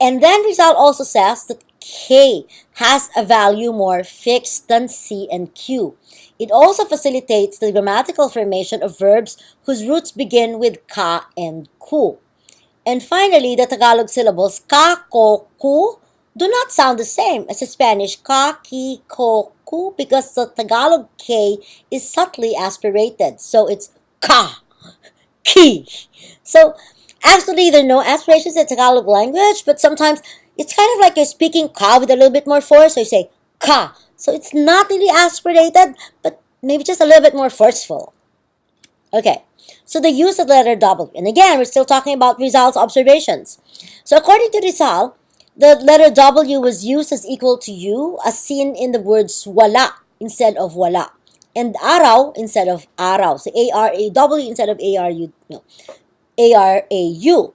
And then Rizal also says that K has a value more fixed than C and Q. It also facilitates the grammatical formation of verbs whose roots begin with ka and ku. And finally, the Tagalog syllables ka, ko, ku do not sound the same as the Spanish ka, ki, ko, ku because the Tagalog K is subtly aspirated. So it's ka, ki. So actually, there are no aspirations in Tagalog language, but sometimes it's kind of like you're speaking ka with a little bit more force, so you say ka. So it's not really aspirated, but maybe just a little bit more forceful. Okay, so the use of the letter W. And again, we're still talking about Rizal's observations. So according to Rizal, the letter W was used as equal to U, as seen in the words wala instead of wala, and araw instead of araw. So A-R-A-W instead of A-R-U. No, A-R-A-U.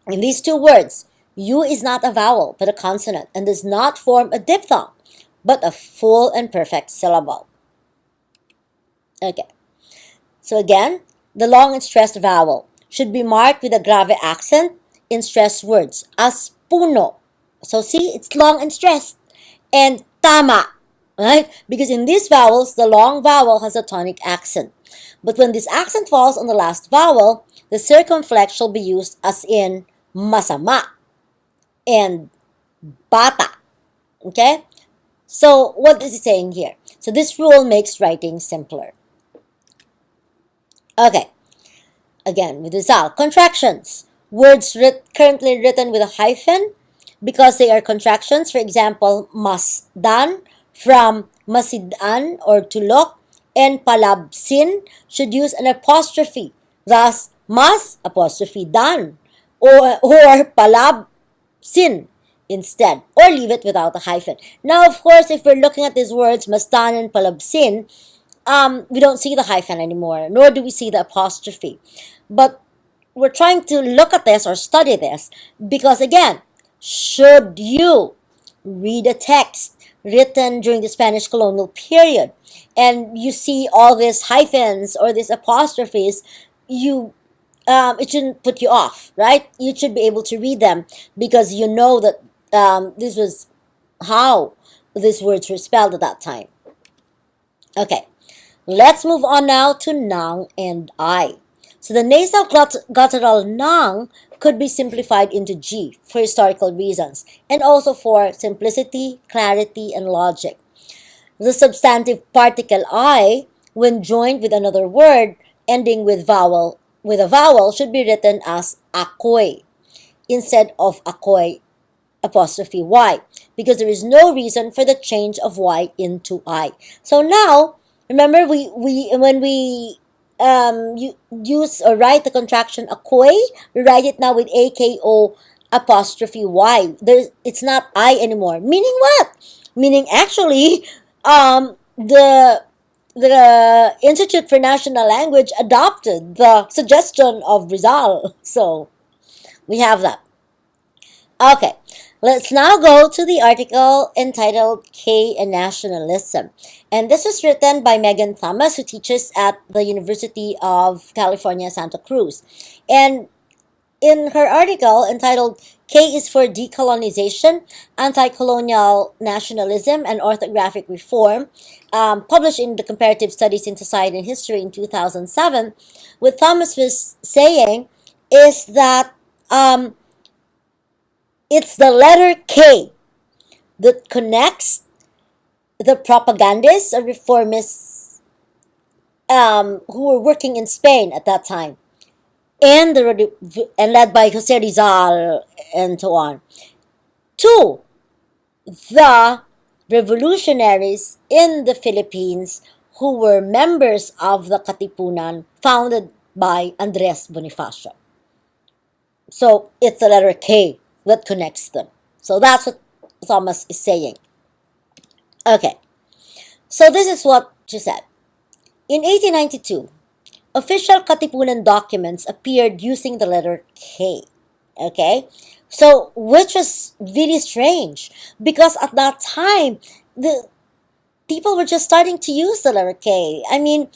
In these two words, U is not a vowel but a consonant and does not form a diphthong, but a full and perfect syllable. Okay. So again, the long and stressed vowel should be marked with a grave accent in stressed words, as puno. So see, it's long and stressed. And tama, right? Because in these vowels, the long vowel has a tonic accent. But when this accent falls on the last vowel, the circumflex shall be used as in masama and bata. Okay? So what is it saying here? So this rule makes writing simpler. Okay. Again, with Rizal. Contractions. Words currently written with a hyphen because they are contractions. For example, masdan from masidan or tulok, and palabsin should use an apostrophe. Thus, mas apostrophe dan or palabsin instead, or leave it without a hyphen. Now, of course, if we're looking at these words, masdan and palabsin, we don't see the hyphen anymore, nor do we see the apostrophe. But we're trying to look at this or study this because, again, should you read a text written during the Spanish colonial period and you see all these hyphens or these apostrophes, it shouldn't put you off, right? You should be able to read them because you know that this was how these words were spelled at that time. Okay. Let's move on now to nang and I. So the nasal guttural nang could be simplified into G for historical reasons and also for simplicity, clarity, and logic. The substantive particle I, when joined with another word ending with a vowel, should be written as akoy instead of akoy apostrophe Y because there is no reason for the change of Y into I. So now, remember, when we use or write the contraction akoy, we write it now with AKO apostrophe Y. It's not I anymore. Meaning what? Meaning actually, the Institute for National Language adopted the suggestion of Rizal. So we have that. Okay, let's now go to the article entitled K and Nationalism. And this was written by Megan Thomas, who teaches at the University of California, Santa Cruz. And in her article entitled K is for Decolonization, Anti-Colonial Nationalism, and Orthographic Reform, published in the Comparative Studies in Society and History in 2007, what Thomas was saying is that it's the letter K that connects the propagandists or reformists who were working in Spain at that time, and led by Jose Rizal and so on, to the revolutionaries in the Philippines who were members of the Katipunan founded by Andres Bonifacio. So it's the letter K that connects them. So that's what Thomas is saying. Okay, so this is what she said. In 1892, official Katipunan documents appeared using the letter K. Okay, so which was really strange because at that time the people were just starting to use the letter K. I mean,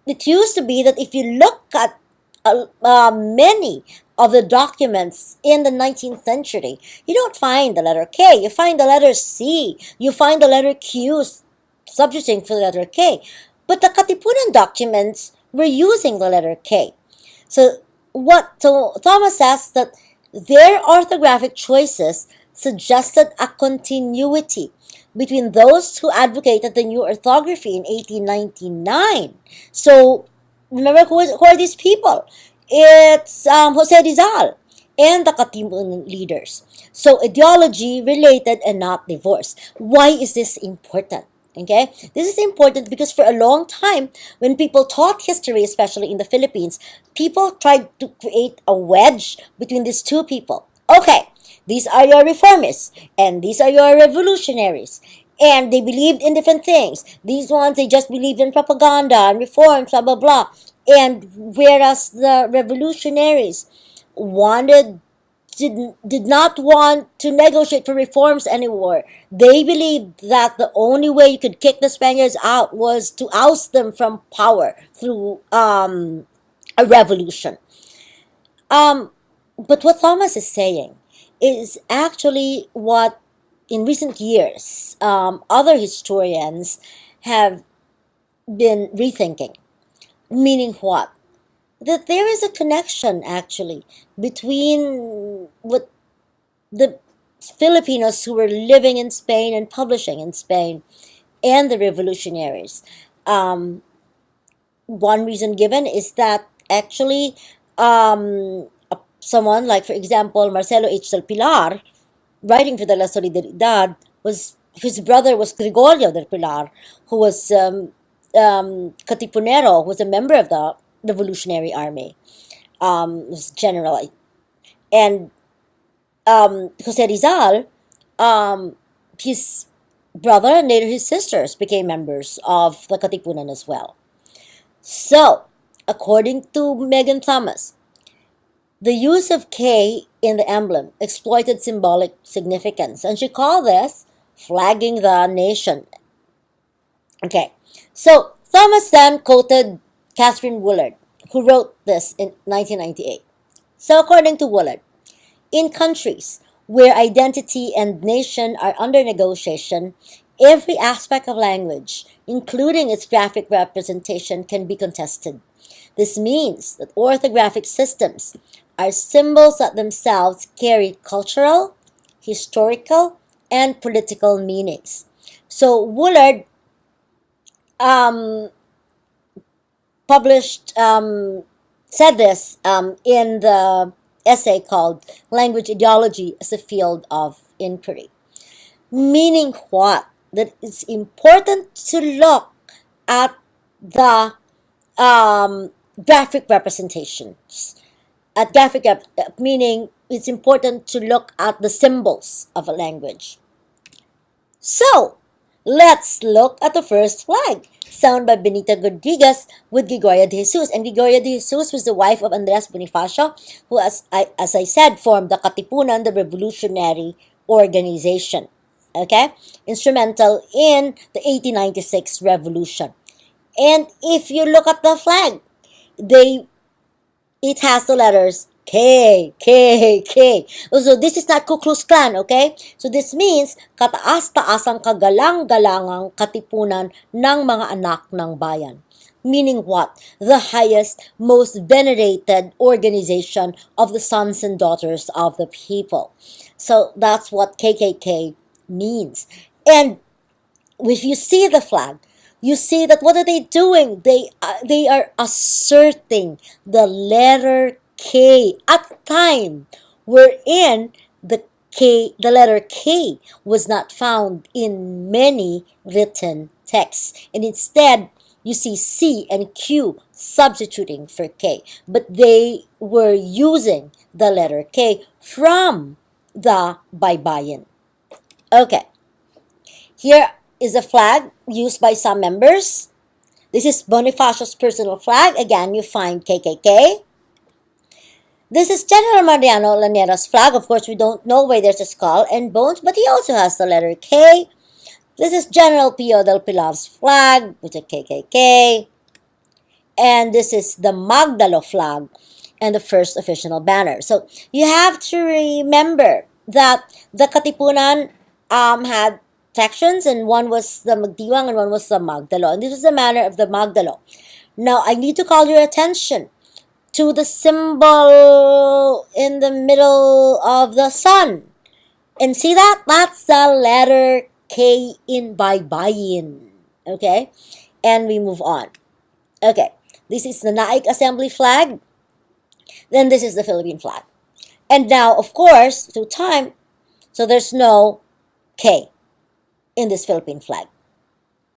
it used to be that if you look at many of the documents in the 19th century, you don't find the letter K. You find the letter C. You find the letter Q substituting for the letter K. But the Katipunan documents were using the letter K. So Thomas says that their orthographic choices suggested a continuity between those who advocated the new orthography in 1899. So remember who are these people? It's Jose Rizal and the Katipunan leaders. So ideology related and not divorced. Why is this important? Okay, this is important because for a long time, when people taught history, especially in the Philippines, people tried to create a wedge between these two people. Okay, these are your reformists, and these are your revolutionaries, and they believed in different things. These ones, they just believed in propaganda and reforms, blah, blah, blah. And whereas the revolutionaries wanted did not want to negotiate for reforms anymore. They believed that the only way you could kick the Spaniards out was to oust them from power through a revolution. But what Thomas is saying is actually what in recent years other historians have been rethinking. Meaning what? That there is a connection actually between what the Filipinos who were living in Spain and publishing in Spain and the revolutionaries. Um, One reason given is that actually someone like, for example, Marcelo H. del Pilar, writing for the La Solidaridad, was his brother was Gregorio del Pilar, who was Katipunero, who was a member of the Revolutionary Army, was general, and Jose Rizal, his brother and later his sisters became members of the Katipunan as well. So, according to Megan Thomas, the use of K in the emblem exploited symbolic significance, and she called this flagging the nation. Okay, so Thomas then quoted Catherine Woolard, who wrote this in 1998. So, according to Woolard, in countries where identity and nation are under negotiation, every aspect of language, including its graphic representation, can be contested. This means that orthographic systems are symbols that themselves carry cultural, historical, and political meanings. So Woolard um, published said this in the essay called "Language Ideology as a Field of Inquiry," meaning what? That it's important to look at the graphic representations. At meaning it's important to look at the symbols of a language. So, let's look at the first flag, sound by Benita Rodriguez with Gregoria de Jesus. And Gregoria de Jesus was the wife of Andres Bonifacio, who, as I said, formed the Katipunan, the revolutionary organization. Okay? Instrumental in the 1896 revolution. And if you look at the flag, it has the letters K, K, K. So this is not Ku Klux Klan, okay? So this means kataas-taasang kagalang-galangang katipunan ng mga anak ng bayan. Meaning what? The highest, most venerated organization of the sons and daughters of the people. So that's what KKK means. And if you see the flag, you see that what are they doing? They are asserting the letter K at the time wherein the letter K was not found in many written texts, and instead you see C and Q substituting for K, but they were using the letter K from the Baybayin. Okay, here is a flag used by some members. This is Bonifacio's personal flag. Again, you find KKK. This is General Mariano Lanera's flag. Of course, we don't know why there's a skull and bones, but he also has the letter K. This is General Pio del Pilar's flag with a KKK. and this is the Magdalo flag and the first official banner. So you have to remember that the Katipunan had sections, and one was the Magdiwang and one was the Magdalo, and this is the banner of the Magdalo. Now I need to call your attention to the symbol in the middle of the sun. And see that? That's the letter K in Baybayin. Okay? And we move on. Okay. This is the Naik Assembly flag. Then this is the Philippine flag. And now, of course, through time, so there's no K in this Philippine flag.